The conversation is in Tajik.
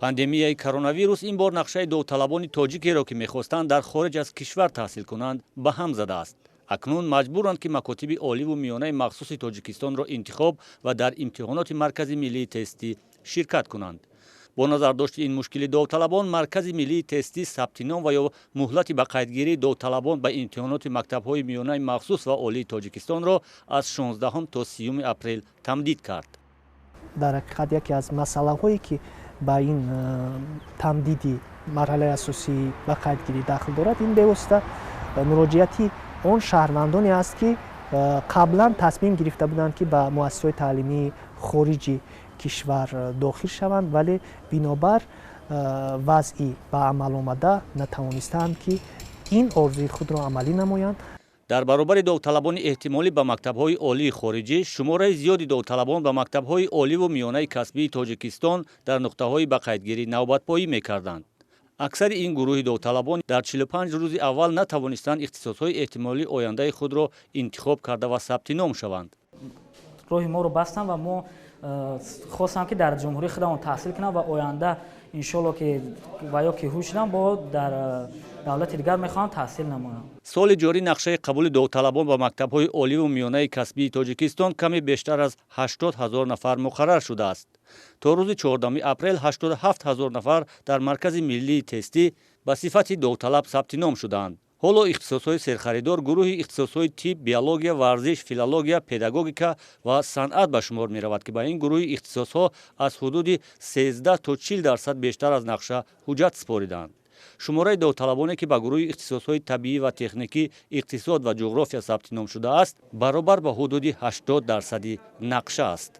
пандемияи коронавирус ин бор нақшаи довталабони тоҷикеро ки мехостанд дар хориҷ аз кишвар таҳсил кунанд ба ҳам задааст. акнун маҷбуранд ки макотиби оливу миёнаи махсуси тоҷикистонро интихоб ва дар имтиҳоноти маркази миллии тестӣ ширкат кунанд. бо назардошти ин мушкили довталабон маркази миллии тестӣ сабтином ва ё муҳлати ба қайдгирии довталабон ба имтиҳоноти мактабҳои миёнаи махсус ва олии тоҷикистонро аз 16 то 30 апрел тамдид кард. дар ҳақиқат яке аз масъалаҳое ки ба ин тамдиди марҳалаи асосии ба қайдгирӣ дахл дорад, ин бевосита муроҷиати он шаҳрвандоне аст ки қаблан тасмим гирифта буданд ки ба муассисаҳои таълимии хориҷи кишвар дохил шаванд, вале бинобар вазъи ба амал омада натавонистанд ки ин орзуи худро амалӣ намоянд. дар баробари довталабони эҳтимолӣ ба мактабҳои олии хориҷӣ шумораи зиёди довталабон ба мактабҳои оливу миёнаи касбии тоҷикистон дар нуқтаҳои ба қайдгирӣ навбатпоӣ мекарданд. аксари ин гурӯҳи довталабон дар 45 рӯзи аввал натавонистанд ихтисосҳои эҳтимолии ояндаи худро интихоб карда ва сабтином шаванд. роҳи моро бастанд ва мо хостам ки дар ҷумҳурии худамон таҳсил кунам ва оянда иншоалло ки ва ё ки ҳуш шудам бо дар давлати дигар мехоҳам таҳсил намоям. соли ҷорӣ нақшаи қабули довталабон ба мактабҳои оливу миёнаи касбии тоҷикистон каме бештар аз 80 000 нафар муқаррар шудааст. то рӯзи 14 апрел 87 000 нафар дар маркази миллии тестӣ ба сифати довталаб сабтином шуданд. ҳоло ихтисосҳои серхаридор гурӯҳи ихтисосҳои тиб, биология, варзиш, филология, педагогика ва санъат ба шумор меравад ки ба ин гурӯҳи ихтисосҳо аз ҳудуди 13 то 40% бештар аз нақша ҳуҷҷат спориданд. шумораи довталабоне ки ба гурӯҳи ихтисосҳои табиӣ ва техникӣ, иқтисод ва ҷуғрофия сабтином шудааст, баробар ба ҳудуди 80% нақша аст.